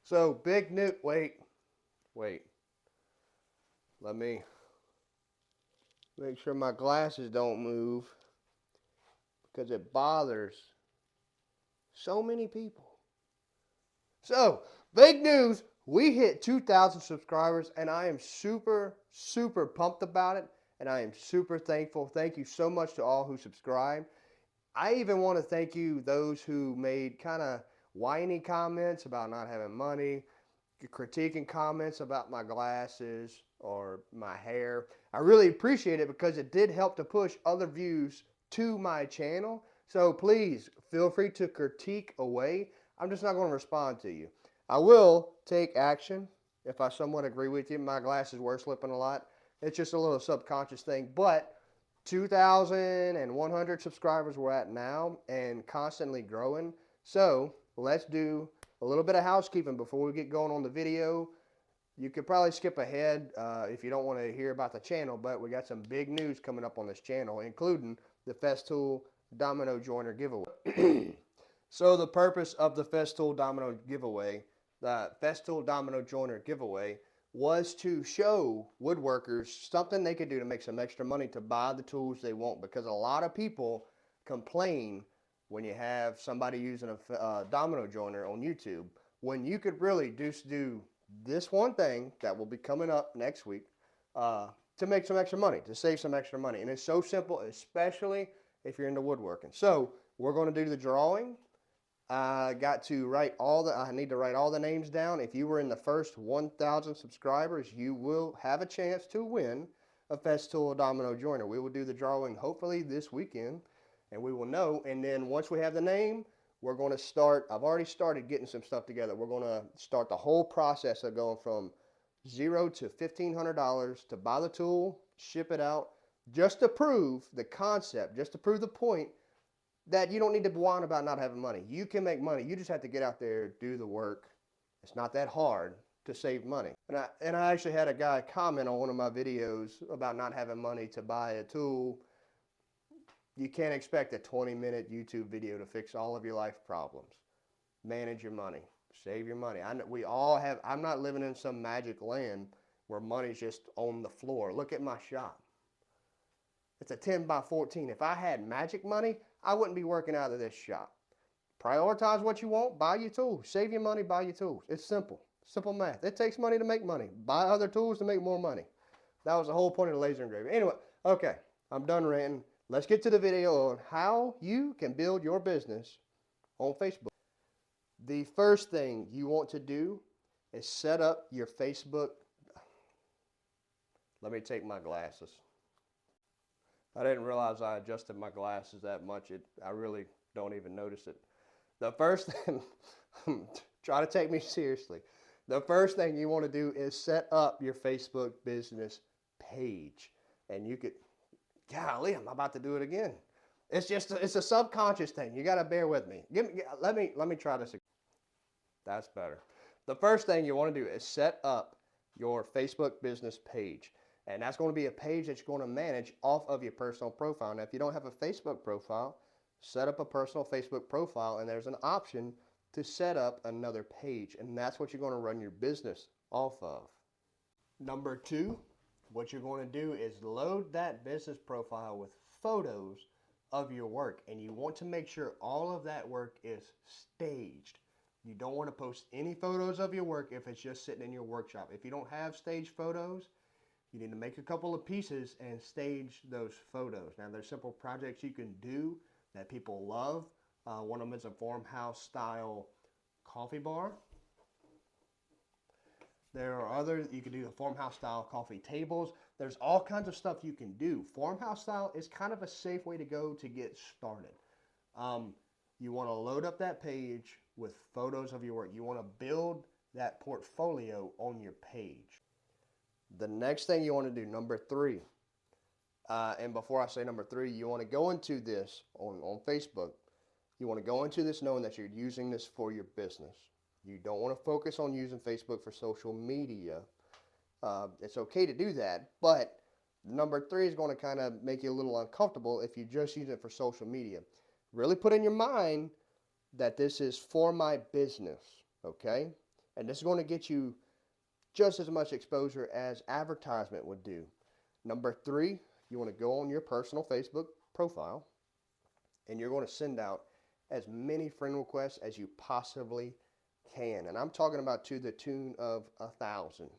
So big news. Wait. Let me make sure my glasses don't move because it bothers so many people. So big news. We hit 2,000 subscribers and I am super, super pumped about it. And I am super thankful. Thank you so much to all who subscribed. I even want to thank you, those who made kind of whiny comments about not having money, critiquing comments about my glasses or my hair. I really appreciate it because it did help to push other views to my channel. So please feel free to critique away. I'm just not going to respond to you. I will take action if I somewhat agree with you. My glasses were slipping a lot. It's just a little subconscious thing, but 2,100 subscribers we're at now and constantly growing. So let's do a little bit of housekeeping before we get going on the video. You could probably skip ahead if you don't want to hear about the channel, but we got some big news coming up on this channel, including the Festool Domino Joiner giveaway. So the purpose of the Festool Domino giveaway, the Festool Domino Joiner giveaway, was to show woodworkers something they could do to make some extra money to buy the tools they want, because a lot of people complain when you have somebody using a domino joiner on YouTube, when you could really just do this one thing that will be coming up next week to make some extra money, to save some extra money. And it's so simple, especially if you're into woodworking. So we're going to do the drawing. I need to write all the names down. If you were in the first 1,000 subscribers, you will have a chance to win a Festool Domino Joiner. We will do the drawing hopefully this weekend, and we will know. And then once we have the name, we're going to start. I've already started getting some stuff together. We're going to start the whole process of going from $0 to $1,500 to buy the tool, ship it out, just to prove the concept, just to prove the point that you don't need to whine about not having money. You can make money. You just have to get out there, do the work. It's not that hard to save money. And I actually had a guy comment on one of my videos about not having money to buy a tool. You can't expect a 20-minute YouTube video to fix all of your life problems. Manage your money. Save your money. We all have. I'm not living in some magic land where money's just on the floor. Look at my shop. It's a 10 by 14. If I had magic money, I wouldn't be working out of this shop. Prioritize what you want, buy your tools. Save your money, buy your tools. It's simple. Simple math. It takes money to make money. Buy other tools to make more money. That was the whole point of the laser engraving. Anyway, okay, I'm done ranting. Let's get to the video on how you can build your business on Facebook. The first thing you want to do is set up your Facebook. Let me take my glasses. I didn't realize I adjusted my glasses that much. I really don't even notice it. The first thing, try to take me seriously. The first thing you want to do is set up your Facebook business page. And you could, golly, I'm about to do it again. It's a subconscious thing. You got to bear with me. Let me try this again. That's better. The first thing you want to do is set up your Facebook business page. And that's going to be a page that you're going to manage off of your personal profile. Now, if you don't have a Facebook profile, set up a personal Facebook profile, and there's an option to set up another page. And that's what you're going to run your business off of. Number two, what you're going to do is load that business profile with photos of your work. And you want to make sure all of that work is staged. You don't want to post any photos of your work if it's just sitting in your workshop. If you don't have staged photos, you need to make a couple of pieces and stage those photos. Now, there's simple projects you can do that people love. One of them is a farmhouse style coffee bar. There are others. You can do the farmhouse style coffee tables. There's all kinds of stuff you can do. Farmhouse style is kind of a safe way to go to get started. You want to load up that page with photos of your work. You want to build that portfolio on your page. The next thing you want to do, number three, and before I say number three, you want to go into this on Facebook. You want to go into this knowing that you're using this for your business. You don't want to focus on using Facebook for social media. It's okay to do that, but number three is going to kind of make you a little uncomfortable if you just use it for social media. Really put in your mind that this is for my business, okay? And this is going to get you just as much exposure as advertisement would do. Number 3, you want to go on your personal Facebook profile and you're going to send out as many friend requests as you possibly can. And I'm talking about to the tune of 1,000,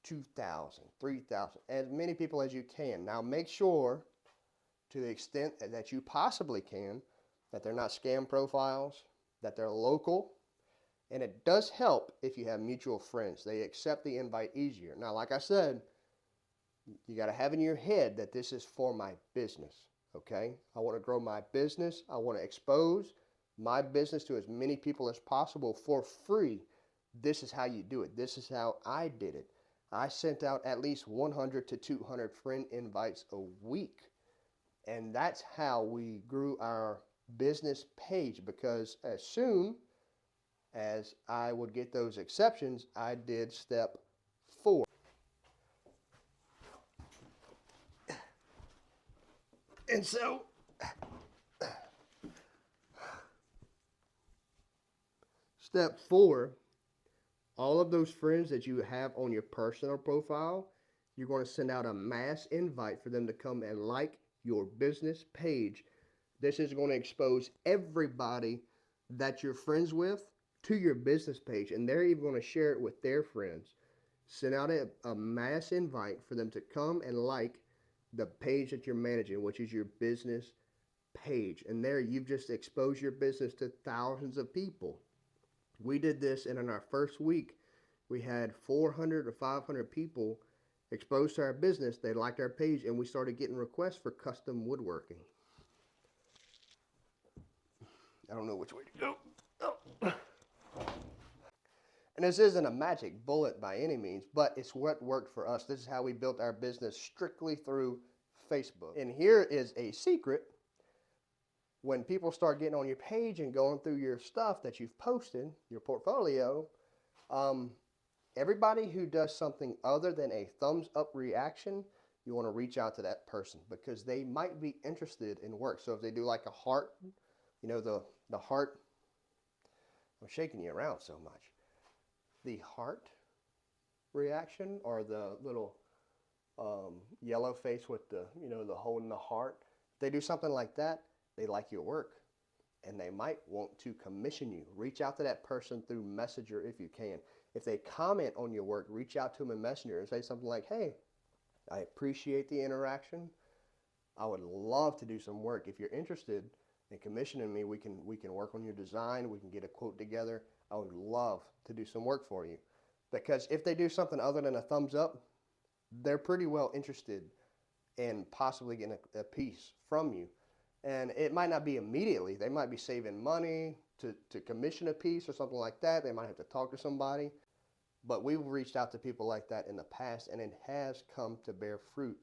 2,000, 3,000, as many people as you can. Now make sure, to the extent that you possibly can, that they're not scam profiles, that they're local, and it does help if you have mutual friends. They accept the invite easier. Now, like I said, you got to have in your head that this is for my business, okay? I want to grow my business. I want to expose my business to as many people as possible for free. This is how you do it. This is how I did it. I sent out at least 100 to 200 friend invites a week. And that's how we grew our business page, because as soon as I would get those exceptions, I did step 4. And so, step 4, all of those friends that you have on your personal profile, you're going to send out a mass invite for them to come and like your business page. This is going to expose everybody that you're friends with to your business page, and they're even going to share it with their friends. Send out a mass invite for them to come and like the page that you're managing, which is your business page. And there you've just exposed your business to thousands of people. We did this, and in our first week, we had 400 or 500 people exposed to our business. They liked our page, and we started getting requests for custom woodworking. I don't know which way to go. Oh. And this isn't a magic bullet by any means, but it's what worked for us. This is how we built our business, strictly through Facebook. And here is a secret. When people start getting on your page and going through your stuff that you've posted, your portfolio, everybody who does something other than a thumbs up reaction, you want to reach out to that person, because they might be interested in work. So if they do like a heart, you know, the heart, I'm shaking you around so much. The heart reaction, or the little yellow face with the, you know, the holding the heart. If they do something like that, they like your work, and they might want to commission you. Reach out to that person through Messenger if you can. If they comment on your work, reach out to them in Messenger and say something like, hey, I appreciate the interaction. I would love to do some work. If you're interested in commissioning me, we can work on your design. We can get a quote together. I would love to do some work for you. Because if they do something other than a thumbs up, they're pretty well interested in possibly getting a piece from you. And it might not be immediately. They might be saving money to commission a piece or something like that. They might have to talk to somebody. But we've reached out to people like that in the past, and it has come to bear fruit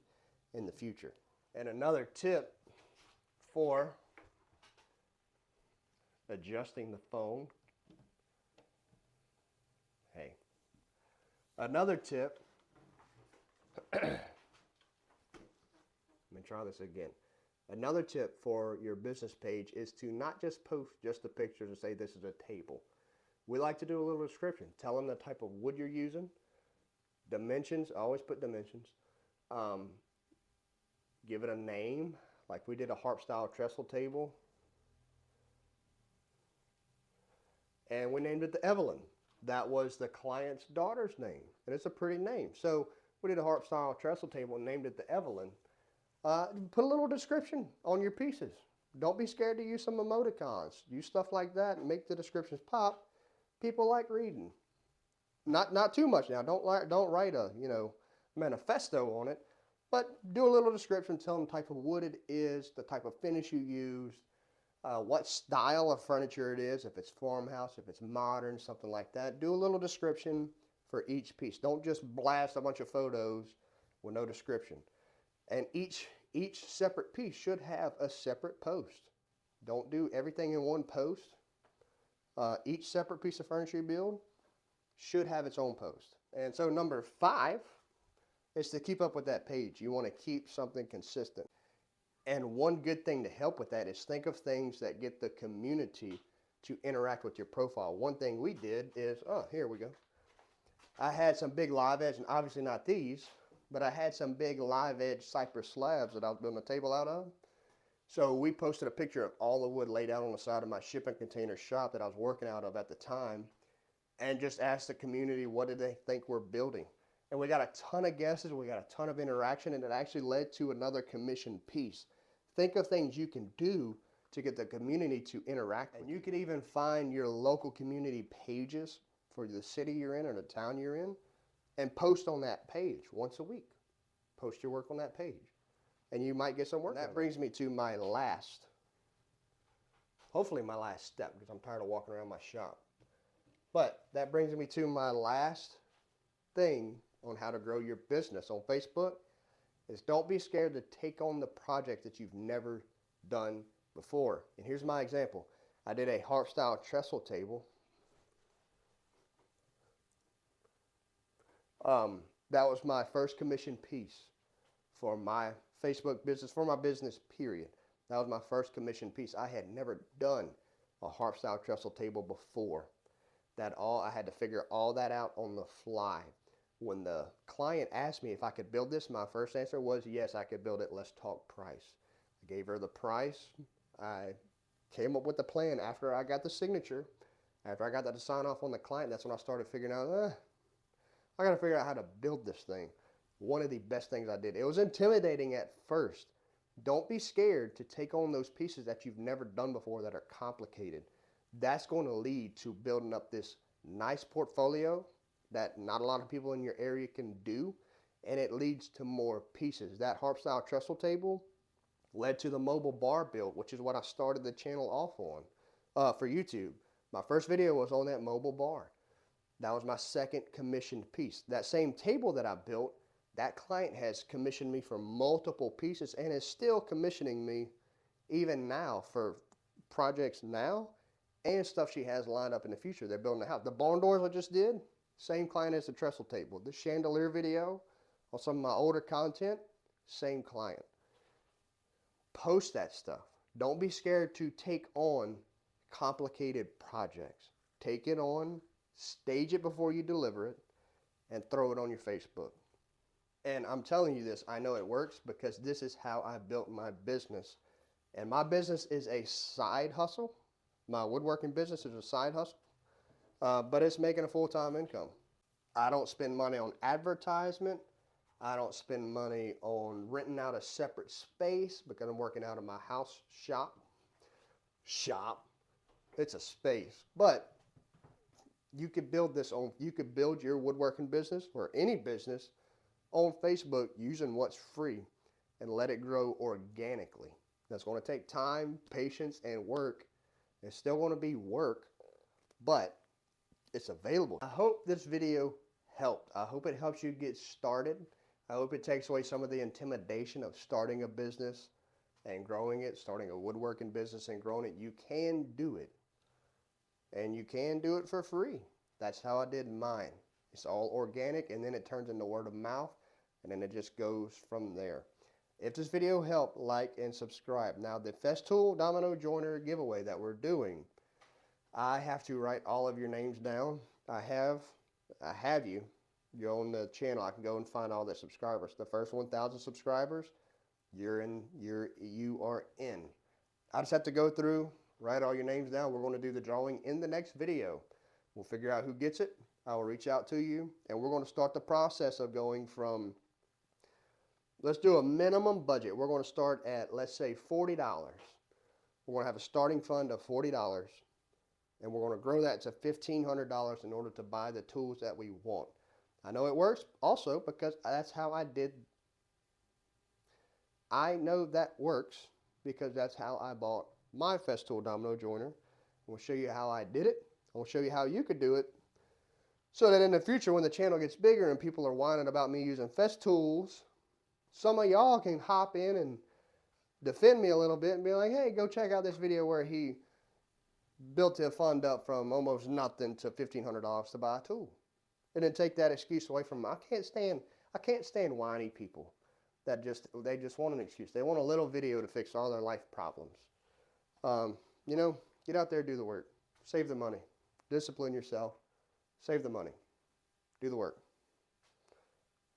in the future. And another tip for adjusting the phone. Hey. Another tip. Let me try this again. Another tip for your business page is to not just post just the pictures and say this is a table. We like to do a little description. Tell them the type of wood you're using, dimensions. Always put dimensions. Give it a name. Like we did a harp style trestle table, and we named it the Evelyn. That was the client's daughter's name, and it's a pretty name. So we did a harp style trestle table and named it the Evelyn. Put a little description on your pieces. Don't be scared to use some emoticons. Use stuff like that and make the descriptions pop. People like reading. Not too much now. Don't write a manifesto on it, but do a little description. Tell them the type of wood it is, the type of finish you used, what style of furniture it is, if it's farmhouse, if it's modern, something like that. Do a little description for each piece. Don't just blast a bunch of photos with no description. And each separate piece should have a separate post. Don't do everything in one post. Each separate piece of furniture you build should have its own post. And so number 5 is to keep up with that page. You want to keep something consistent. And one good thing to help with that is think of things that get the community to interact with your profile. One thing we did is, oh, here we go. I had some big live edge, and obviously not these, but I had some big live edge cypress slabs that I was building a table out of. So we posted a picture of all the wood laid out on the side of my shipping container shop that I was working out of at the time, and just asked the community what did they think we're building. And we got a ton of guesses, we got a ton of interaction, and it actually led to another commissioned piece. Think of things you can do to get the community to interact. And you could even find your local community pages for the city you're in or the town you're in, and post on that page once a week. Post your work on that page, and you might get some work. That brings me to my last, hopefully my last step, because I'm tired of walking around my shop. But that brings me to my last thing on how to grow your business on Facebook is don't be scared to take on the project that you've never done before. And here's my example. I did a harp style trestle table. That was my first commission piece for my Facebook business, for my business period. That was my first commission piece. I had never done a harp style trestle table before. I had to figure all that out on the fly. When the client asked me if I could build this, my first answer was yes, I could build it. Let's talk price. I gave her the price. I came up with the plan after I got the signature. After I got that to sign off on the client, that's when I started figuring out, I got to figure out how to build this thing. One of the best things I did. It was intimidating at first. Don't be scared to take on those pieces that you've never done before that are complicated. That's going to lead to building up this nice portfolio that not a lot of people in your area can do, and it leads to more pieces. That harp style trestle table led to the mobile bar build, which is what I started the channel off on for YouTube. My first video was on that mobile bar. That was my second commissioned piece. That same table that I built, that client has commissioned me for multiple pieces and is still commissioning me even now for projects now and stuff she has lined up in the future. They're building a house. The barn doors I just did, same client as the trestle table. The chandelier video on some of my older content, same client. Post that stuff. Don't be scared to take on complicated projects. Take it on, stage it before you deliver it, and throw it on your Facebook. And I'm telling you this, I know it works because this is how I built my business. And my business is a side hustle. My woodworking business is a side hustle, but it's making a full-time income. I don't spend money on advertisement. I don't spend money on renting out a separate space because I'm working out of my house shop. It's a space, but you could build this on, you could build your woodworking business or any business on Facebook using what's free and let it grow organically. That's going to take time, patience, and work. It's still going to be work, but it's available. I hope this video helped. I hope it helps you get started. I hope it takes away some of the intimidation of starting a business and growing it, starting a woodworking business and growing it. You can do it, and you can do it for free. That's how I did mine. It's all organic, and then it turns into word of mouth, and then it just goes from there. If this video helped, like and subscribe. Now, the Festool Domino Joiner giveaway that we're doing, I have to write all of your names down. I have you. You're on the channel. I can go and find all the subscribers. The first 1,000 subscribers, you are in. I just have to go through, write all your names down. We're going to do the drawing in the next video. We'll figure out who gets it. I will reach out to you, and we're going to start the process of going from, let's do a minimum budget. We're going to start at, let's say, $40. We're going to have a starting fund of $40, and we're going to grow that to $1,500 in order to buy the tools that we want. I know it works also because that's how I did. I know that works because that's how I bought my Festool Domino Joiner. We'll show you how I did it. I'll show you how you could do it so that in the future when the channel gets bigger and people are whining about me using Festools, some of y'all can hop in and defend me a little bit and be like, hey, go check out this video where he built a fund up from almost nothing to $1,500 to buy a tool. And then take that excuse away from them. I can't stand whiny people that they just want an excuse. They want a little video to fix all their life problems. You know, get out there, do the work. Save the money. Discipline yourself. Save the money. Do the work.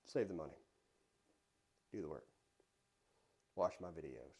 Save the money. Do the work. Watch my videos.